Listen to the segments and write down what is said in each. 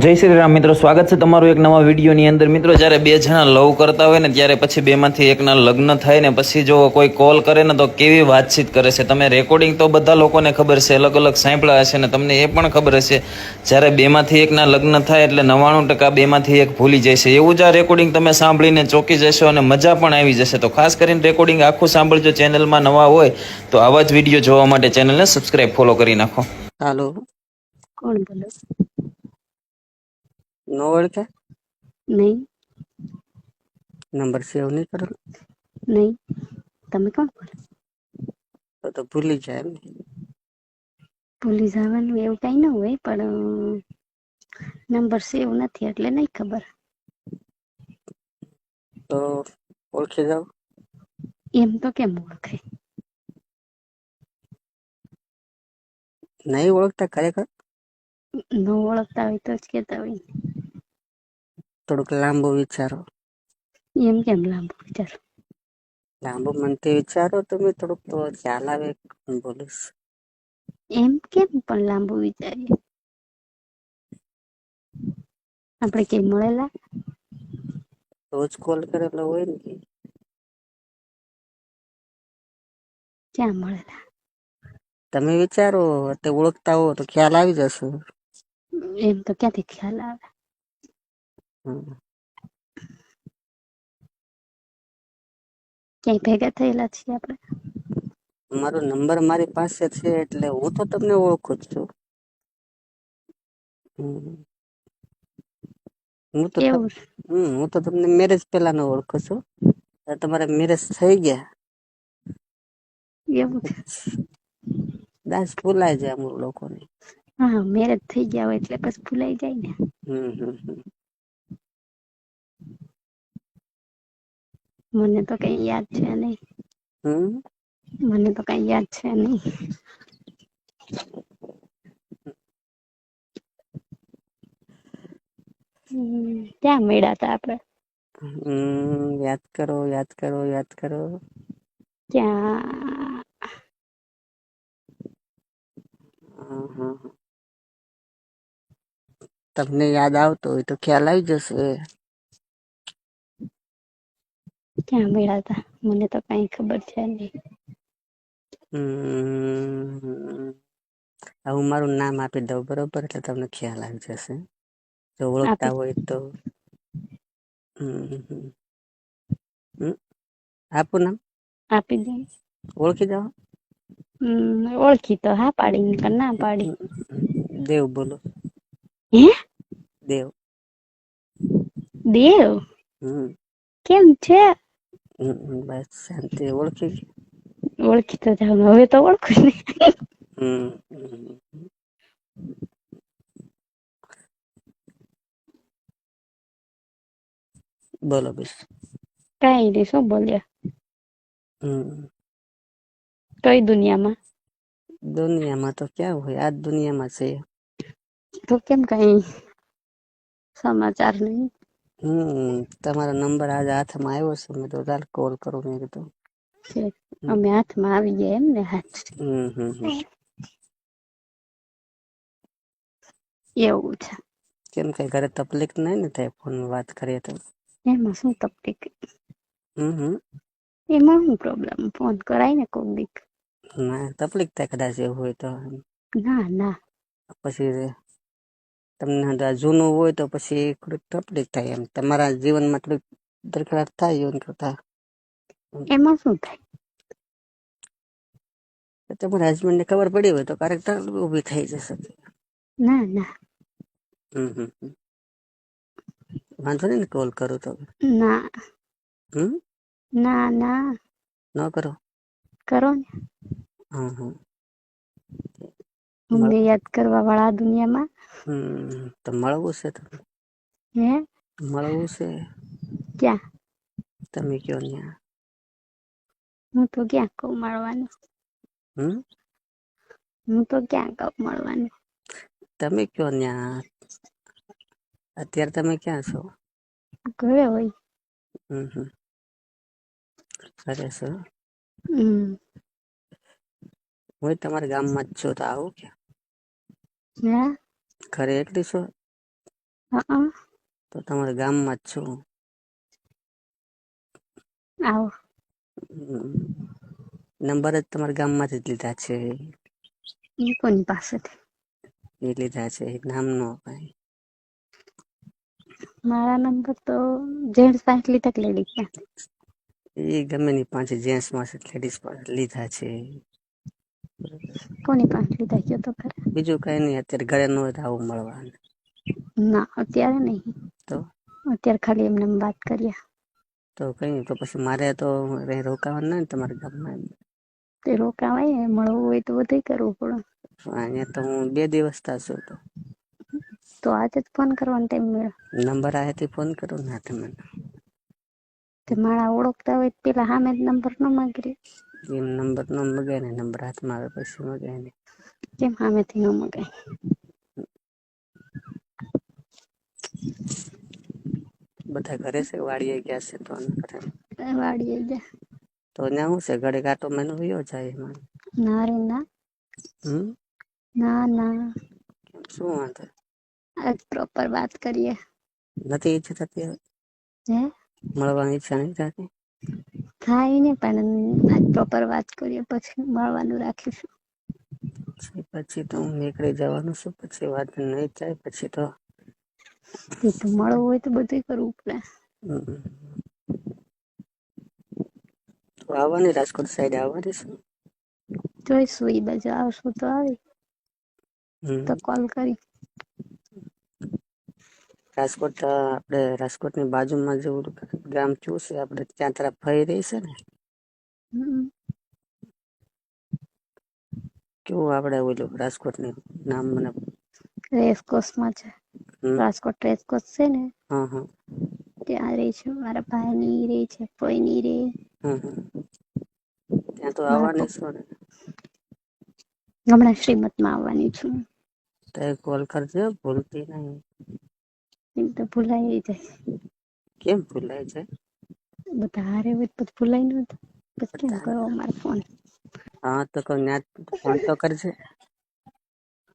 જય શ્રી રામ મિત્રો, સ્વાગત છે તમારું એક નવા વિડીયોની અંદર. મિત્રો, જ્યારે બે જણા લવ કરતા હોય ને ત્યારે પછી બેમાંથી એકના લગ્ન થાય ને પછી જો કોઈ કોલ કરે ને તો કેવી વાતચીત કરે છે. તમે રેકોર્ડિંગ તો બધા લોકોને ખબર છે, અલગ અલગ સાંભળ્યા હશે ને તમને એ પણ ખબર હશે. જ્યારે બેમાંથી એકના લગ્ન થાય એટલે 99% બેમાંથી એક ભૂલી જાય છે. એવું જ આ રેકોર્ડિંગ તમે સાંભળીને ચોંકી જશો અને મજા પણ આવી જશે. તો ખાસ કરીને રેકોર્ડિંગ આખું સાંભળજો. ચેનલમાં નવા હોય તો આવા જ વિડીયો જોવા માટે ચેનલને સબસ્ક્રાઇબ ફોલો કરી નાખો. હાલો, કોણ બોલો? નો ઓળખ્યા? નહીં. નંબર સેવ નહીં કરો નહીં. તમે કોણ બોલો? તો ભૂલી જાય એમ. ભૂલી જવાનું એવું કઈ ન હોય, પણ નંબર સેવ નથી એટલે નહીં ખબર. તો ઓળખી જાવ. એમ તો કેમ ઓળખાય? નહીં ઓળખતા ખરેખર? ન ઓળખતા હોય તો જ કહેતા હોય ને. થોડુંક લાંબુ વિચારો. એમ કેમ લાંબુ વિચારો? લાંબુ મનથી વિચારો તમે, થોડુંક તો ખ્યાલ આવે. બોલીશ એમ કેમ પણ લાંબુ વિચારીએ? આપણે કઈ મળેલા? રોજ કોલ કરેલો હોય ને. ક્યાં મળેલા? તમે વિચારો, તે ઓળખતા હો તો ખ્યાલ આવી જશે. એમ તો ક્યાંથી ખ્યાલ આવે? ક્યાંય ભેગા થયેલા છીએ આપણે? મારો નંબર મારી પાસે છે એટલે હું તો તમને ઓળખું જ છું. હું તો કેવું? હું તો તમને મેરેજ પહેલા નો ઓળખું છું. તમારે મેરેજ થઈ ગયા એવું છે? દાસ ભૂલાય જાય અમુક લોકોને. હા, મેરેજ થઈ ગયા હોય એટલે બસ ભૂલાઈ જાય ને. મને તો કઈ યાદ છે નહીં. મને તો કઈ યાદ છે નહીં. ક્યાં મળ્યા હતા આપણે? યાદ કરો, યાદ કરો, યાદ કરો. ક્યાં? તમને યાદ આવતો હોય તો ખ્યાલ આવી જશે. ક્યાં મળ્યા હતા? મને તો કઈ ખબર છે નહીં. હું મારું નામ આપી દઉં બરોબર, એટલે તમને ખ્યાલ આવી જશે. જો ઓળખતા આપી હોય તો. આપું નામ? આપી દે. ઓળખી જાઓ. ઓળખી તો હા પાડી, ના પાડી. દેવ બોલો. હે? દેવ. દેવ? કેમ છે? બસ શાંતિ. ઓળખી? ઓળખી તો જાવ, હવે તો ઓળખું ને. બોલો બસ. કઈ નહીં, શું બોલ્યા? કઈ દુનિયામાં? દુનિયામાં તો ક્યાં હોય, આ દુનિયામાં છે. તો કેમ કઈ સમાચાર નહીં? તમારો નંબર આજે હાથમાં આવ્યો છે, મેં તો ચાલ કોલ કરું. મેં કીધું અમે હાથમાં આવી ગયા એમ ને? હાથ એવું છે? કેમ કઈ ઘરે તકલીફ નહીં ને થાય ફોન વાત કરીએ તો? એમાં શું તકલીફ? એમાં શું પ્રોબ્લેમ? ફોન કરાય ને કોક દીક. ના તકલીફ થાય કદાચ એવું હોય તો. ના ના. પછી તમને જૂનું હોય તો પછી થોડીક તકલીફ થાય. એમ તમારા જીવનમાં થોડીક દરખડાટ થાય એવું કરતા. એમાં શું થાય? તમારા હસબન્ડને ખબર પડી હોય તો ક્યારેક તકલીફ ઊભી થઈ જશે. ના ના. વાંધો નહીં ને કોલ કરું તો? ના. ના ના. ન કરો? કરો ને. અમને યાદ કરવા વાળા આ દુનિયામાં. તો મળવું છે. હે? મળવું છે. ક્યાં? તમે કયો ન્યા. હું તો ક્યાં કહું મળવાનું. હું તો ક્યાં કહું મળવાનું. તમે કયો ન્યા. અત્યારે તમે ક્યાં છો? ઘરે હોય. ઘરે છો? હું તમારા ગામમાં જ છો તો આવો કે? હે? ઘરે એકલી છો? હા. તો તમારા ગામમાં જ છું. આવો. નંબર જ તમારા ગામમાંથી જ લીધા છે. ઈ કોની પાસેથી? એ લીધા છે નામ નો અપાય. મારા નંબર તો જેન્ટ્સ પાસે લીધા કે લેડીઝ પાસે? એ ગમે ની પાસે જેન્ટ્સ પાસે લેડીઝ પાસે લીધા છે. કોની પાસે લીધા કયો તો ખરા? બીજું કઈ નઈ, અત્યારે ઘરે ન હોય તો આવું મળવા. ના અત્યારે નહીં, તો અત્યારે ખાલી એમને એમ વાત કરીએ. તો કઈ તો પછી મારે તો રોકાવાનું ને તમારા ગામમાં. તે રોકાવાય, મળવું હોય તો બધું કરવું પડે. અહીંયા તો હું 2 દિવસ થશે તો. તો આજે જ ફોન કરવાનો ટાઈમ મળ્યો. નંબર આયાથી ફોન કરો ને મને. તે માણા ઓળખતા હોય પેલા સામે જ નંબર ન માંગી. એ નંબર ન મગાય ને, નંબર હાથમાં આવે પછી મગાય ને. કેમ સામેથી ન મગાય? બધા ઘરે છે, વાડીએ ગયા છે તો. વાડીએ ગયા. તો અહીંયા હું છે, ઘડીક આંટો મારીને વયો જાય એમાં. ના રે ના. હમ. ના ના. શું વાંધો? આજ પ્રોપર વાત કરીએ. નથી ઈચ્છા થતી હવે? હે? મળવાની ઈચ્છા નથી થતી? થાય ને, પણ આજ પ્રોપર વાત કરીએ પછી મળવાનું રાખીશું. પછી તો હું નીકળી જવાનું છું, પછી વાત નહીં થાય પછી તો. એ તો મળવું હોય તો બધું કરવું પડે. તો આવવાની રાજકોટ સાઈડ આવવાની છે? જોઈશું, એ બાજુ આવશું તો આવી તો કોલ કરી. રાજકોટ આપણે રાજકોટની બાજુમાં જેવું ગામ કયું છે, આપણે ત્યાં તરફ ફરી રહી છે ને? હમ. કેવું આપડે ઓલું રાજકોટની નામ મને. રેસકોસમાં છે, રાજકોટ રેસકોસ છે ને. હા હા. ત્યાં રહી છે, મારા ભાઈ ની રહી છે, ફઈ ની રહે. ત્યાં તો મારા આવવાની છો પપ્પા ને? હમણાં શ્રીમતમાં આવવાની છું. તો કોલ કરજો, ભૂલતી નહીં. એમ તો ભુલાઈ જાય. કેમ ભુલાય જાય? બધા હારે હોય તો ભુલાય ન જાય, પછી કેમ કરો અમારે ફોન. હા તો ફોન તો કરજે.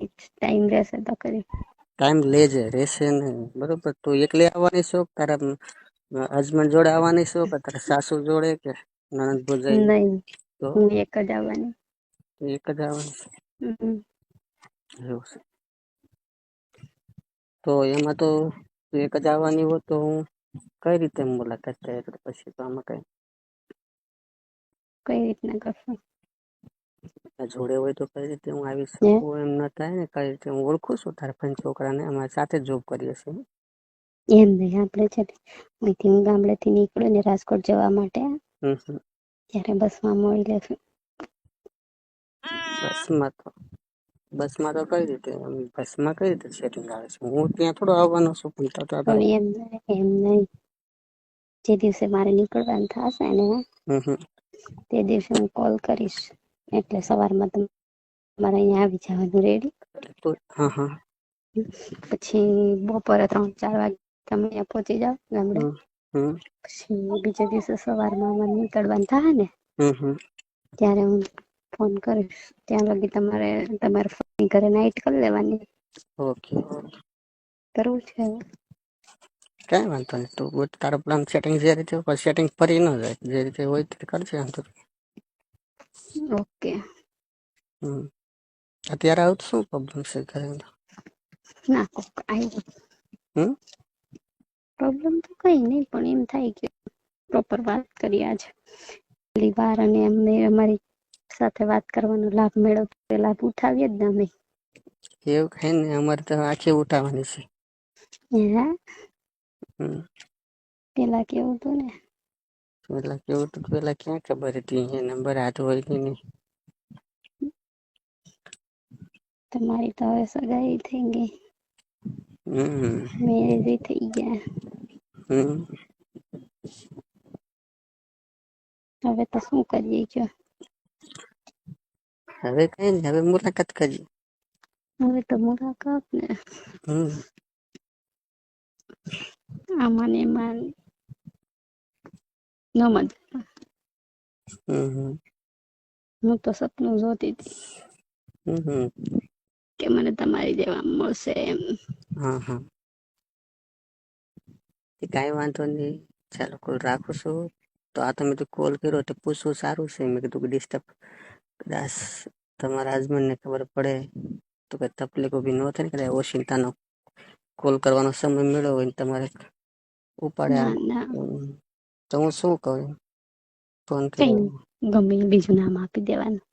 ટાઈમ રહેશે તો કરી. ટાઈમ લેજે, રહેશે નહીં બરોબર. તું એકલી આવવાની છો, તારા હસબન્ડ જોડે આવવાની છો, કે તારા સાસુ જોડે, કે નણંદ ભુજાઈ? નહીં, તો હું એક જ આવવાની. એક જ આવવાની છે. એવું છે. તો એમાં તો એક જ આવવાની હોય તો હું કઈ રીતે મુલાકાત થાય, એટલે પછી તો આમાં કઈ. કઈ રીતના કરશું? જોડે હોય તો કઈ રીતે હું આવી હે શકું? એમ ના થાય ને. કઈ રીતે હું ઓળખું છું તારા ફઈના છોકરાને, અમારી સાથે જોબ કરીએ છીએ. એમ નહીં, આપડે છે અહીંથી ગામડેથી નીકળ્યું ને રાજકોટ જવા માટે. ત્યારે બસમાં મળી લેશું. બસમાં તો કઈ રીતે, બસમાં કઈ રીતે સેટિંગ આવે છે? હું ત્યાં થોડો આવવાનો છું. પણ એમ નહીં, જે દિવસે મારે નીકળવાનું થશે ને તે દિવસે હું કોલ કરીશ, એટલે સવારમાં તમારે અહીંયા આવી જવાનું રેડી. હા હા. પછી બપોરે 3-4 વાગે તમે અહીંયા પહોંચી જાવ ગામડે. પછી બીજા દિવસે સવારમાં અમારે નીકળવાનું થાય ને ત્યારે હું ફોન કરીશ. ત્યાં લગી તમારે ફોન ઘરે નાઈટ કરી લેવાની. ઓકે. કરવું છે હવે? કઈ વાંધો નહીં, તું તારો પ્લાન સેટિંગ જે રીતે સેટિંગ ફરી ન જાય, જે રીતે હોય તે કરશે. આમ તો ઓકે. અત્યારે આવું તો શું પ્રોબ્લેમ છે ઘરે? ના કોક આવ્યું. પ્રોબ્લેમ તો કઈ નહીં, પણ એમ થાય કે પ્રોપર વાત કરી આજે. પહેલી વાર અને એમને અમારી સાથે વાત કરવાનો લાભ મેળવતો, એ લાભ ઉઠાવીએ જ ને અમે. એવું કઈ નહીં, અમારે તો આખી ઉઠાવવાની છે. પેલા કેવું હતું ને. પેલા કેવું હતું, પેલા ક્યાં ખબર હતી નંબર હાથ હોય કે નહીં. તમારી તો હવે સગાઈ થઈ ગઈ, મેરેજ થઈ ગયા. હવે તો શું કરીએ કયો? હવે કઈ નઈ, હવે મુલાકાત કરીએ. હવે તો મુલાકાત ને. આમાં ને એમાં ન મજા. હું તો સપનું જોતી હતી કે મને તમારી જેવા મળશે એમ. કાંઈ વાંધો નહીં, ચાલો કોલ રાખું છું. તો આ તમે કોલ કર્યો તો પૂછવું સારું છે. મેં કીધું કે ડિસ્ટર્બ કદાચ તમારા હસબન્ડને ખબર પડે તો કઈ તકલીફ ઊભી ન થાય ને, કદાચ ઓશિંતાનો કોલ કરવાનો સમય મળ્યો હોય ને તમારે ઉપાડ્યા. તો હું શું કહું, ફોન કર્યો ગમે બીજું નામ આપી દેવાનું.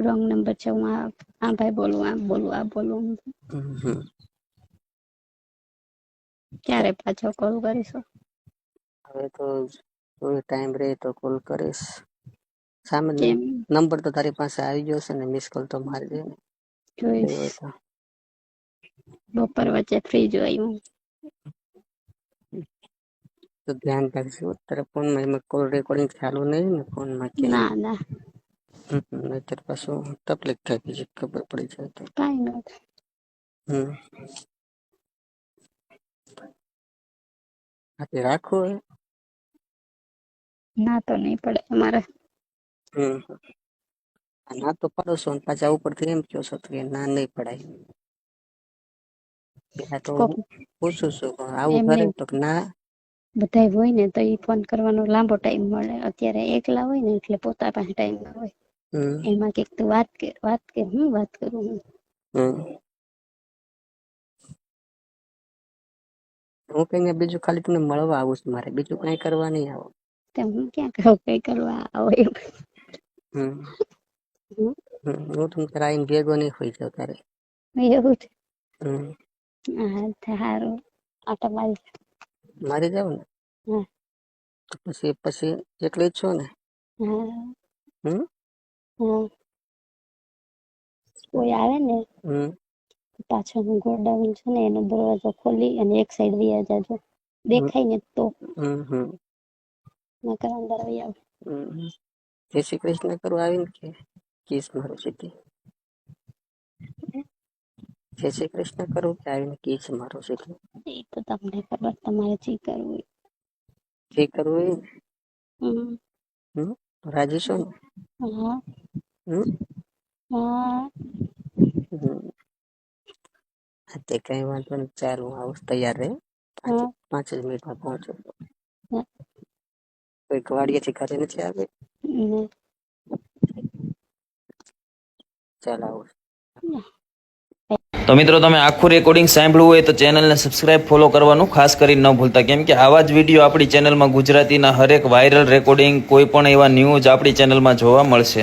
રોંગ નંબર છે, હું આ ભાઈ બોલું, આ બોલું. ક્યારે પાછો કોલ કરીશું? હવે તો ટાઈમ રહે તો કોલ કરીશ. સામે નંબર તો તારી પાસે આવી ગયો છે ને, મિસ કોલ તો મારજે ને. જોઈશ. બપોર વચ્ચે ફ્રી જોયું તો ધ્યાન રાખજો. તારા ફોનમાં એમાં કોલ રેકોર્ડિંગ ચાલુ નહીં ને ફોનમાં? ના ના, નહીતર પાછું તકલીફ થાય, બીજી ખબર પડી જાય તો. કાંઈ નથી. આથી રાખો ના તો નહીં પડે અમારે. ના તો પડોશો પાછા ઉપરથી એમ કહો છો કે ના નહીં પડાય. પેલા તો પૂછું છું આવું કરે તો ના. બધા હોય ને તો એ ફોન કરવાનો લાંબો ટાઈમ મળે. અત્યારે એકલા હોય ને એટલે પોતા પાસે ટાઈમ ના હોય. એમાં કઈક તું વાત કર, હું વાત કરું. હું કઈ બીજું ખાલી તમને મળવા આવું છું, મારે બીજું કઈ કરવા નહીં આવો. હું ક્યાં કહું કઈ કરવા આવો એમ. હું તમને આવીને ભેગો નહીં હોઈ જાવ તારે. એવું છે? હા સારું. આટા મારી જાવ ને પછી એકલી જ છો ને? કોઈ આવે ને પાછળનું ગોડાઉન છે ને, એનો દરવાજો ખોલી અને એક સાઈડ વયા જાજો. દેખાય ને તો નકર અંદર આવી આવ. જય શ્રી કૃષ્ણ કરું આવીને કે કિસ મારું સીધી? જય શ્રી કૃષ્ણ કરું કે આવીને કિસ મારું સીધી? એ તો તમને ખબર, તમારે જે કરવું હોય. જે કરવું હોય રાજી છો ને? તે કઈ વાંધો નહીં, ચાલ હું આવું તૈયાર રહે. 5 જ મિનિટમાં પહોંચો. કોઈ વાડીએથી ઘરે નથી આવે? ચાલ આવું. તો મિત્રો, તમે આખું રેકોર્ડિંગ સાંભળવું હોય તો ચેનલને સબસ્ક્રાઇબ ફોલો કરવાનું ખાસ કરીને ન ભૂલતા, કેમ કે આવા જ વિડીયો આપણી ચેનલમાં ગુજરાતીના હરેક વાયરલ રેકોર્ડિંગ, કોઈ પણ એવા ન્યૂઝ આપણી ચેનલમાં જોવા મળશે.